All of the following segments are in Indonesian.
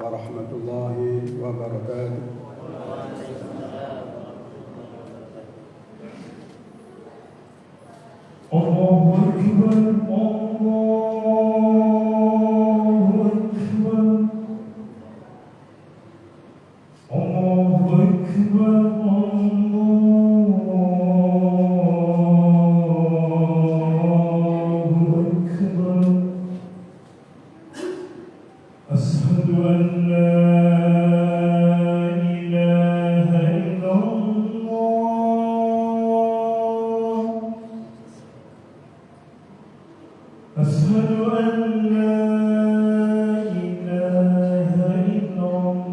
ورحمة الله وبركاته. الله أكبر الله أكبر الله أكبر الله أكبر أشهد أن لا إله إلا الله أشهد أن لا إله إلا الله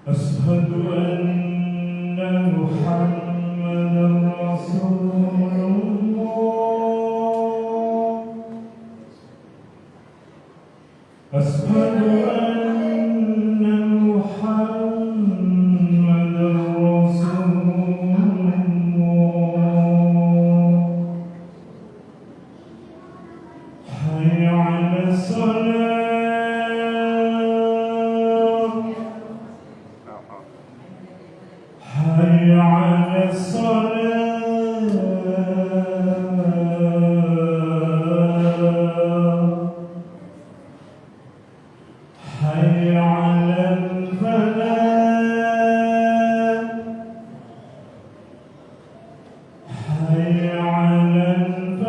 أشهد أن محمدا رسول الله أشهد أن محمدا رسول الله حي على الصلاة حي على الصلاة حي على الفلاح حي على الفلاح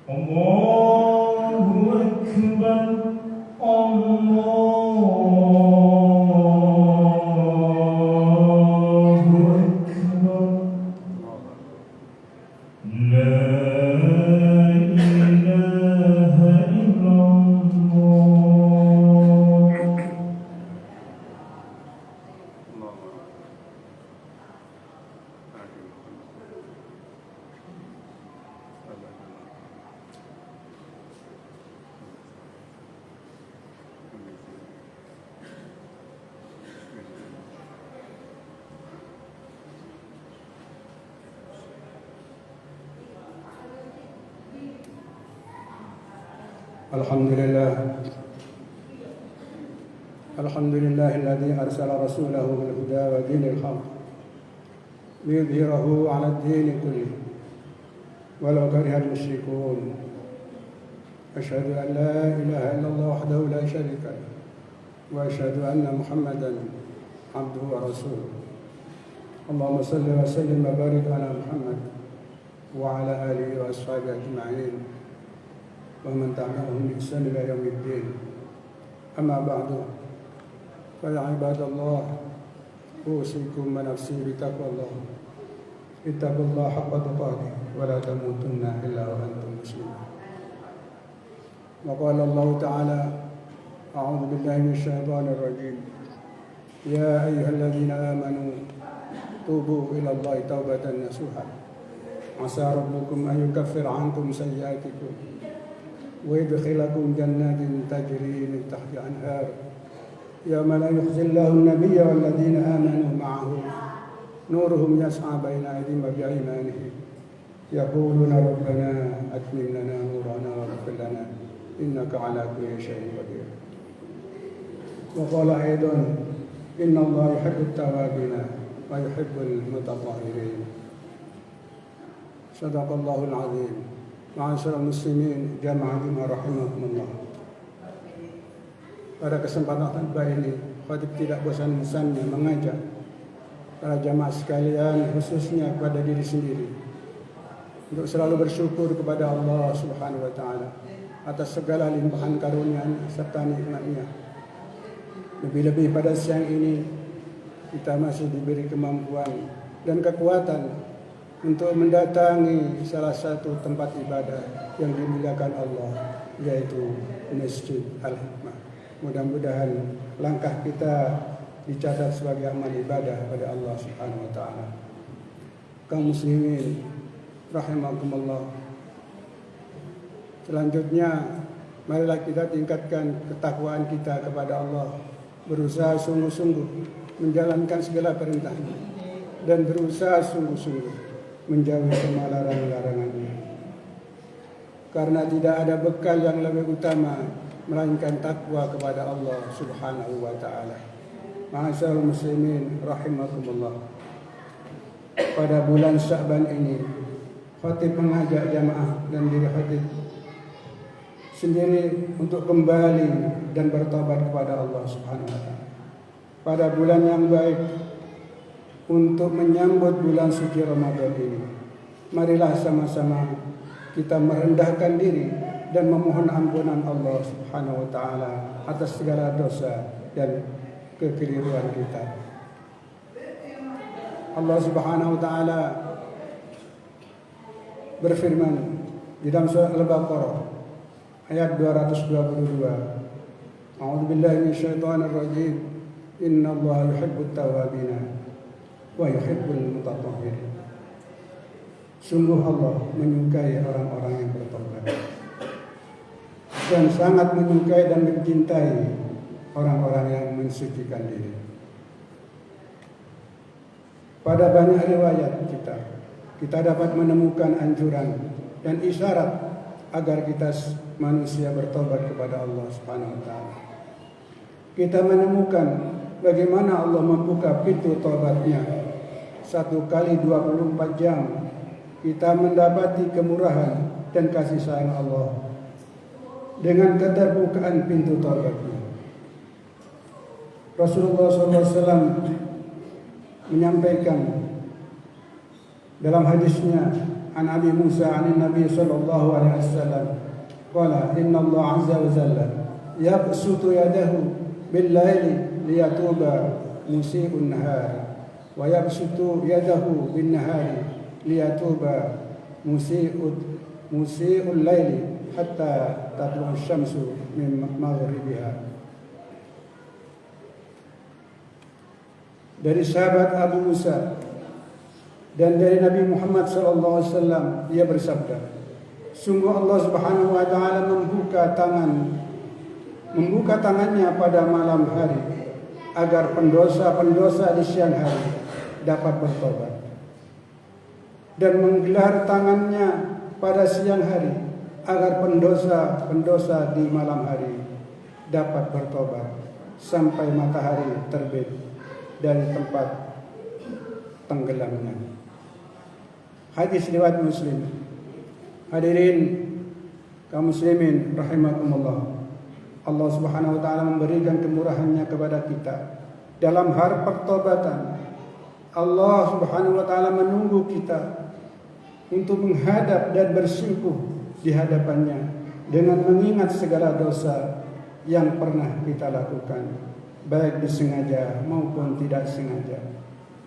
الله أكبر الله أكبر لا إله إلا الله الحمد لله الذي أرسل رسوله بالهدى ودين الحق ليظهره على الدين كله ولو كره المشركون. أشهد أن لا إله إلا الله وحده لا شريك له وأشهد أن محمدا عبده ورسوله. اللهم صل وسلم وبارك على محمد وعلى آله وأصحابه أجمعين ومن تبعهم بإحسان إلى يوم الدين. أما بعد فيا عباد الله أوصيكم ونفسي بتقوى الله. اتقوا الله حق تقاته ولا تموتن إلا وأنتم مسلمون. وقال الله تعالى أعوذ بالله من الشيطان الرجيم يا أيها الذين آمنوا توبوا إلى الله توبة نصوحا عسى ربكم أن يكفر عنكم سيئاتكم ويدخلكم جنات تجري من تحت الأنهار يوم لا يخزي الله النبي والذين آمنوا معه نورهم يسعى بين أيديهم وبأيمانهم يقولون ربنا أتمم لنا نورنا واغفر لنا إنك على كل شيء قدير. وقال أيضا إن الله يحب التوابين ويحب المتطهرين. صدق الله العظيم. Ma'asyiral muslimin jamaah rahimakumullah. Pada kesempatan baik ini, khatib tidak bosan-bosannya mengajak para jamaah sekalian, khususnya kepada diri sendiri, untuk selalu bersyukur kepada Allah Subhanahu wa taala atas segala limpahan karunia serta nikmat-Nya. Lebih-lebih pada siang ini kita masih diberi kemampuan dan kekuatan untuk mendatangi salah satu tempat ibadah yang dimuliakan Allah, yaitu Masjid Al-Hikmah. Mudah-mudahan langkah kita dicatat sebagai amal ibadah pada Allah Subhanahu wa taala. Kaum muslimin rahimakumullah. Selanjutnya marilah kita tingkatkan ketakwaan kita kepada Allah berusaha sungguh-sungguh menjalankan segala perintahnya, dan berusaha sungguh-sungguh menjauhi semua larangan-larangannya. Karena tidak ada bekal yang lebih utama melainkan takwa kepada Allah Subhanahu wa taala. Ma'asyiral muslimin rahimakumullah. Pada bulan Sya'ban ini, khatib mengajak jamaah dan diri khatib sendiri untuk kembali dan bertobat kepada Allah Subhanahu wa taala. Pada bulan yang baik untuk menyambut bulan suci Ramadan ini, marilah sama-sama kita merendahkan diri dan memohon ampunan Allah Subhanahu wa taala atas segala dosa dan kekeliruan kita. Allah Subhanahu wa taala berfirman di dalam surah Al-Baqarah ayat 222. A'udzu billahi minasyaitonir rajim. Innallaha yuhibbut tawwabin wa yuhibbul mutatahhirin. Sungguh Allah menyukai orang-orang yang bertobat dan sangat menyukai dan mencintai orang-orang yang mensucikan diri. Pada banyak riwayat kita dapat menemukan anjuran dan isyarat agar kita manusia bertobat kepada Allah Subhanahu wa taala. Kita menemukan bagaimana Allah membuka pintu tobatnya 1 kali 24 jam. Kita mendapati kemurahan dan kasih sayang Allah dengan keterbukaan pintu taubatnya. Rasulullah SAW menyampaikan dalam hadisnya an Abi Musa an Nabi sallallahu alaihi wasallam qala inna Allah azza wa jalla yabsutu yadahu bil laili liyatuba musii'un nahar wa yabsutu yadahu bin nahari liyatuba musii'ul laili hatta tatlu'u syamsu min maghribiha. Dari sahabat Abu Musa dan dari Nabi Muhammad SAW, dia bersabda, sungguh Allah Subhanahu wa taala membuka tangannya pada malam hari agar pendosa-pendosa di siang hari dapat bertobat, dan menggelar tangannya pada siang hari agar pendosa-pendosa di malam hari dapat bertobat sampai matahari terbit dari tempat tenggelamnya. Hadis riwayat Muslim. Hadirin kaum muslimin rahimakumullah. Allah Subhanahu wa taala memberikan kemurahannya kepada kita dalam hal pertobatan. Allah Subhanahu wa taala menunggu kita untuk menghadap dan bersimpuh di hadapannya dengan mengingat segala dosa yang pernah kita lakukan, baik disengaja maupun tidak sengaja.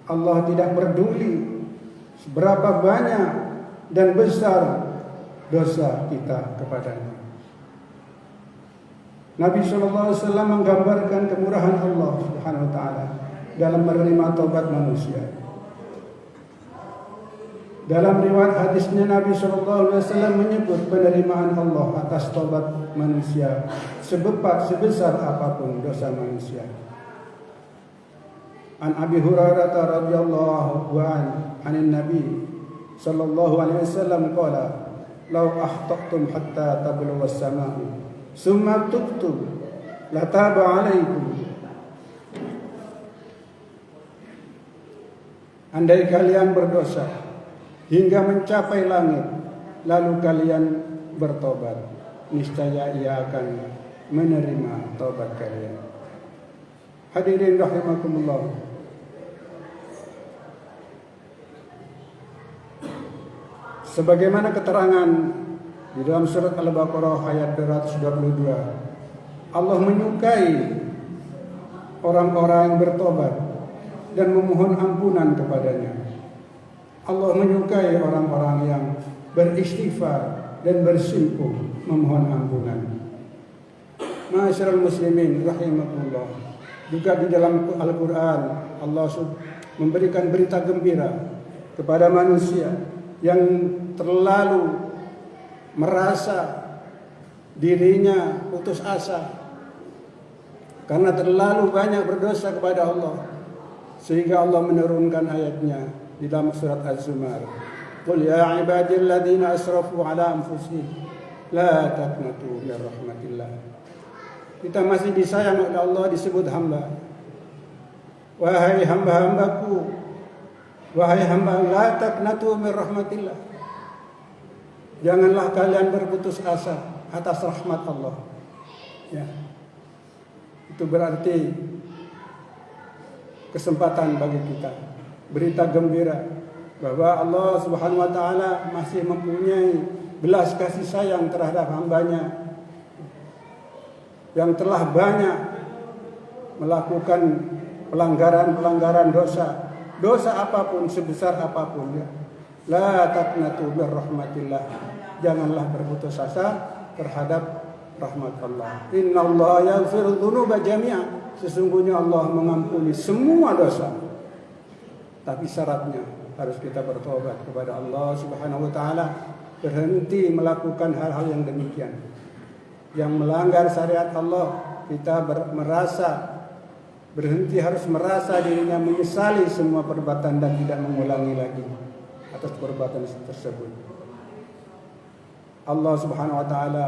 Allah tidak peduli seberapa banyak dan besar dosa kita kepadanya. Nabi SAW menggambarkan kemurahan Allah Subhanahu wa taala dalam menerima taubat manusia. Dalam riwayat hadisnya Nabi SAW menyebut penerimaan Allah atas taubat manusia sebesar apapun dosa manusia. An Abi Hurairah radhiyallahu anhu Nabi sallallahu alaihi wasallam qala law ahtaqtum hatta tablugha as-sama'u summa tubtum la taba alaikum. Andai kalian berdosa hingga mencapai langit lalu kalian bertobat, niscaya Ia akan menerima taubat kalian. Hadirin rahimakumullah. Sebagaimana keterangan di dalam surat Al-Baqarah ayat 222, Allah menyukai orang-orang yang bertobat dan memohon ampunan kepadanya. Allah menyukai orang-orang yang beristighfar dan bersimpuh memohon ampunan. Ma'asyiral muslimin rahimakumullah. Juga di dalam Al-Quran Allah memberikan berita gembira kepada manusia yang terlalu merasa dirinya putus asa karena terlalu banyak berdosa kepada Allah, sehingga Allah menurunkan ayatnya di dalam surat Az-Zumar. Qul ya ibadilladzina asrafu ala anfusihim la taqnatu min rahmatillah. Kita masih disayang oleh Allah, disebut hamba. Wahai hamba-hambaku, wahai hamba, la taqnatu min rahmatillah. Janganlah kalian berputus asa atas rahmat Allah. Ya. Itu berarti kesempatan bagi kita, berita gembira bahwa Allah Subhanahu wa taala masih mempunyai belas kasih sayang terhadap hambanya yang telah banyak melakukan pelanggaran dosa apapun, sebesar apapun, ya. La taqnatu min rahmatillah. Janganlah berputus asa terhadap rahmat Allah. Innallaha yaghfiru dzunuba jami'a. Sesungguhnya Allah mengampuni semua dosa. Tapi syaratnya harus kita bertobat kepada Allah Subhanahu wa taala, berhenti melakukan hal-hal yang demikian. Yang melanggar syariat Allah, kita harus merasa dirinya menyesali semua perbuatan dan tidak mengulangi lagi atas perbuatan tersebut. Allah Subhanahu wa taala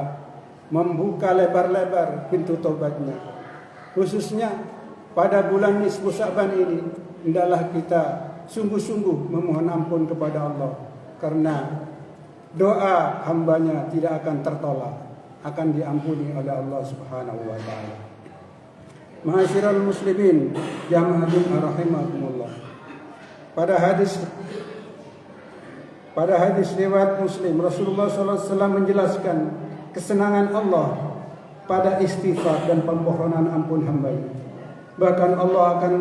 membuka lebar-lebar pintu taubatnya. Khususnya pada bulan nisfu Sya'ban ini, hendaklah kita sungguh-sungguh memohon ampun kepada Allah, karena doa hambanya tidak akan tertolak, akan diampuni oleh Allah Subhanahu wa taala. Ma'asyiral muslimin, jamaah rahimakumullah. Pada hadis riwayat Muslim, Rasulullah SAW menjelaskan kesenangan Allah pada istighfar dan permohonan ampun hamba-Nya. Bahkan Allah akan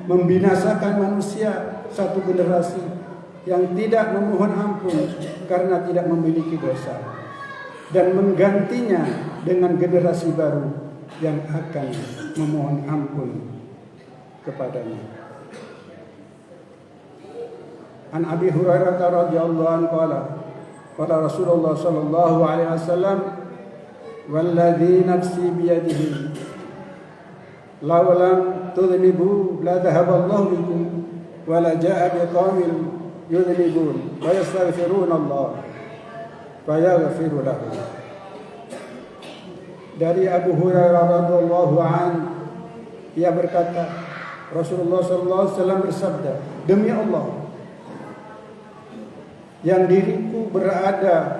membinasakan manusia satu generasi yang tidak memohon ampun karena tidak memiliki dosa, dan menggantinya dengan generasi baru yang akan memohon ampun kepadanya. An Abi Hurairah radhiyallahu anhu qala Rasulullah sallallahu alaihi wasallam, walladzi nafsi biyadihi law lam tudhnibu la dhahaba Allah bikum wa la jaa biqaumin yudhnibun wa yastaghfiruna Allah fayaghfiru lahum. Dari Abu Hurairah radhiyallahu anhu, ia berkata, Rasulullah sallallahu alaihi wasallam bersabda, demi Allah yang diriku berada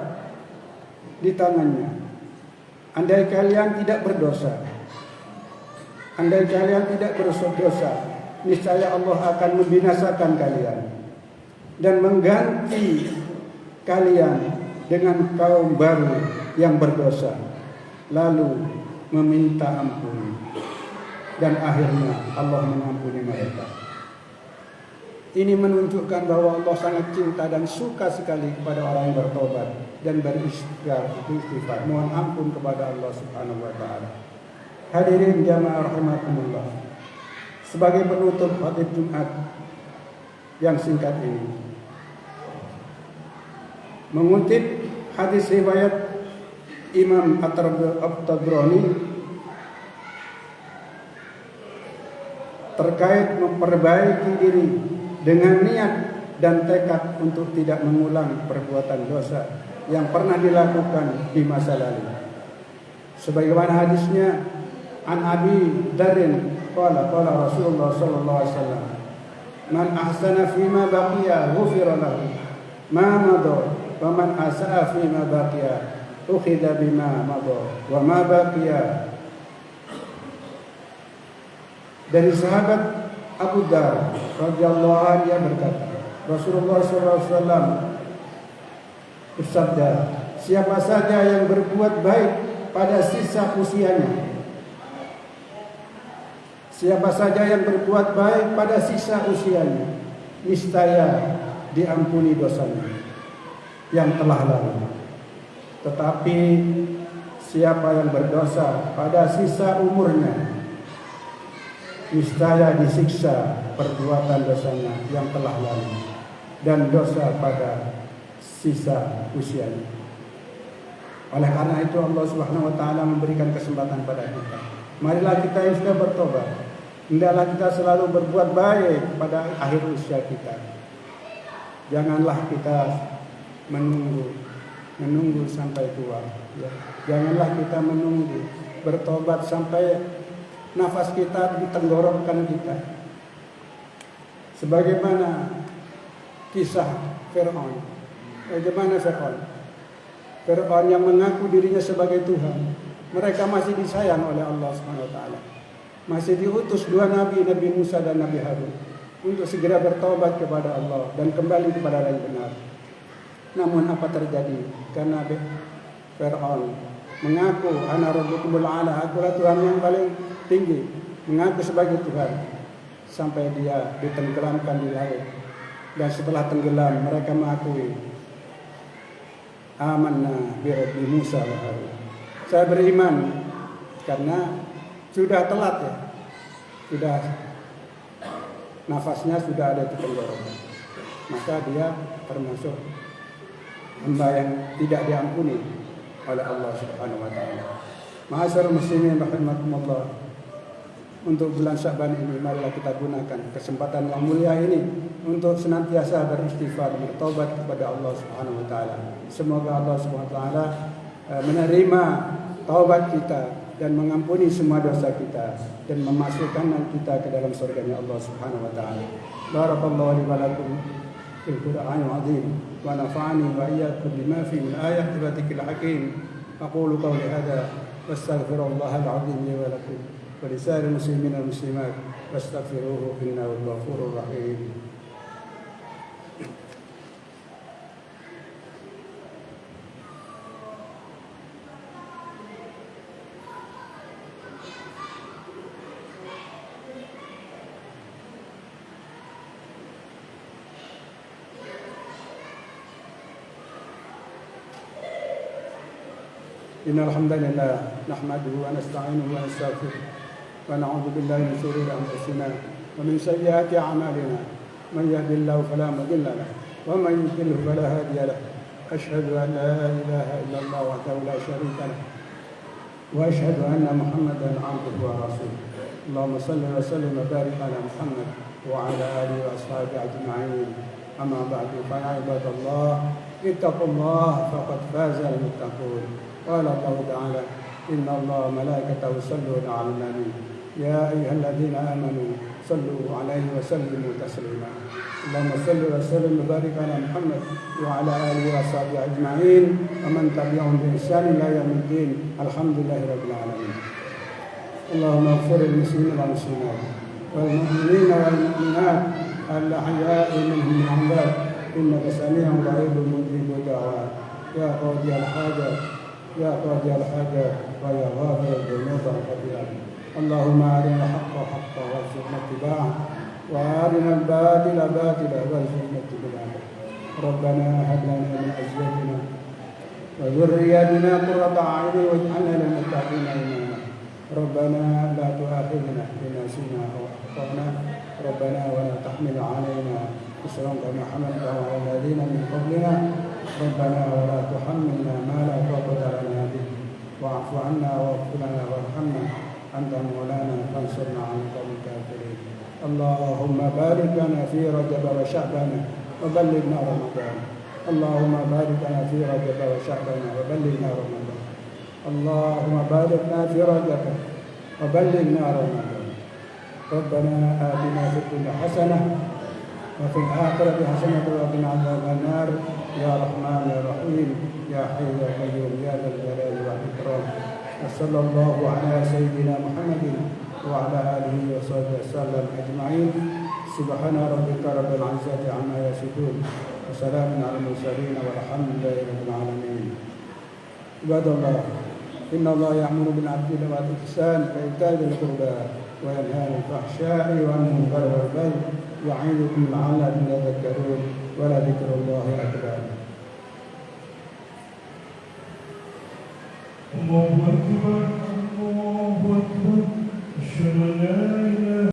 di tangannya, andai kalian tidak berdosa, andai kalian tidak berdosa, niscaya Allah akan membinasakan kalian dan mengganti kalian dengan kaum baru yang berdosa, lalu meminta ampun, dan akhirnya Allah mengampuni mereka. Ini menunjukkan bahwa Allah sangat cinta dan suka sekali kepada orang yang bertobat dan beristighfar, mohon ampun kepada Allah Subhanahu wa taala. Hadirin jamaah rahimakumullah. Sebagai penutup khutbah Jumat yang singkat ini, mengutip hadis riwayat Imam At-Tabrani terkait memperbaiki diri dengan niat dan tekad untuk tidak mengulang perbuatan dosa yang pernah dilakukan di masa lalu. Sebagaimana hadisnya, An Abi Darin qala Rasulullah sallallahu alaihi wasallam, man ahsana fima baqiya ghufira lahu ma madha wa man asaa fima baqiya ukhidha bima madha wa ma baqiya. Dari sahabat Abu Dar radhiyallahu anhu, dia berkata, Rasulullah SAW bersabda, siapa saja yang berbuat baik pada sisa usianya, siapa saja yang berbuat baik pada sisa usianya, niscaya diampuni dosanya yang telah lalu. Tetapi siapa yang berdosa pada sisa umurnya, niscaya disiksa perbuatan dosanya yang telah lalu dan dosa pada sisa usianya. Oleh karena itu Allah Subhanahu wa taala memberikan kesempatan pada kita Marilah kita yang sudah bertobat, hendaklah kita selalu berbuat baik pada akhir usia kita. Janganlah kita menunggu sampai tua. Ya. Janganlah kita menunggu bertobat sampai nafas kita di tenggorokan kita. Sebagaimana kisah Fir'aun. Bagaimana Fir'aun? Fir'aun yang mengaku dirinya sebagai Tuhan. Mereka masih disayang oleh Allah SWT. Masih diutus dua nabi, Nabi Musa dan Nabi Harun, untuk segera bertobat kepada Allah dan kembali kepada yang benar. Namun apa terjadi? Karena Fir'aun mengaku ana rabbukumul a'la, akulah Tuhan yang paling tinggi, mengaku sebagai Tuhan, sampai dia ditenggelamkan di laut. Dan setelah tenggelam mereka mengakui amanna bi rabbi Musa wa Harun. Saya beriman karena sudah telat ya. Sudah nafasnya sudah ada di tenggorokan. Maka dia termasuk hamba yang tidak diampuni oleh Allah Subhanahu wa taala. Ma'asyiral muslimin rahimakumullah. Untuk bulan Sya'ban ini marilah kita gunakan kesempatan yang mulia ini untuk senantiasa beristighfar, bertobat kepada Allah Subhanahu wa taala. Semoga Allah Subhanahu wa taala menerima taubat kita dan mengampuni semua dosa kita dan memasukkan kita ke dalam surganya Allah Subhanahu wa taala. Barakallahu li wa lakum fil Qur'anil 'azim wa nafa'ani wa iyyakum bima fi min ayati dzikil hakim. Aqulu qawli hadza wastaghfirullahal 'azim li wa lakum wa lisa'iril muslimin wal muslimat wastaghfiruhu innahu ghafurur rahim. إن الحمد لله نحمده ونستعينه ونستغفره ونعوذ بالله من شرور أنفسنا ومن سيئات أعمالنا من يهد الله فلا مضل له ومن يضلل فلا هادي له أشهد أن لا إله إلا الله وحده لا شريك له وأشهد أن محمدا عبده ورسوله اللهم صل وسلم وبارك على محمد وعلى آله وأصحابه أجمعين أما بعد فيا عباد الله اتقوا الله فقد فاز المتقون قال الله تعالى إن الله وملائكته يصلون على النبي يا أيها الذين آمنوا صلوا عليه وسلموا تسليما اللهم صل وسلم وبارك على محمد وعلى آله وصحبه أجمعين ومن تبعهم بإحسان إلى يوم الدين الحمد لله رب العالمين اللهم اغفر للمسلمين والمسلمات والمؤمنين والمؤمنات الأحياء منهم الأموات إنك سميع قريب مجيب الدعوات يا قاضي الحاجات يا قاضي الحاجات ويا غافر الذنوب والخطيئات اللهم أرنا الحق حقا وارزقنا اتباعه وأرنا الباطل باطلا وارزقنا اجتنابه ربنا هب لنا من أزواجنا وذرياتنا قرة أعين واجعلنا للمتقين إماما ربنا لا تؤاخذنا إن نسينا أو أخطأنا ربنا ولا تحمل علينا إصرا كما حملته على الذين من قبلنا ربنا ولا تحملنا ما لا طاقة لنا به واعف عنا واغفر لنا وارحمنا أنت مولانا فانصرنا على القوم الكافرين اللهم بارك لنا في رجب وشعبان وبلغنا رمضان اللهم بارك لنا في رجب وشعبان وبلغنا رمضان اللهم بارك لنا في رجب وبلغنا رمضان ربنا آتنا في الدنيا حسنة وفي الآخرة حسنة وقنا عذاب النار يا رحمن يا رحيم يا حي يا قيوم يا ذا الجلال والإكرام وصلى الله على سيدنا محمد وعلى آله وصحبه وسلم أجمعين سبحان ربك رب العزة عما يصفون وسلام على المرسلين والحمد لله رب العالمين عباد الله إن الله يأمر بالعدل والإحسان وإيتاء ذي القربى وينهى عن الفحشاء والمنكر والبغي يعظكم لعلكم تذكرون ولذكر الله أكبر. الله أكبر الله أكبر أشهد أن لا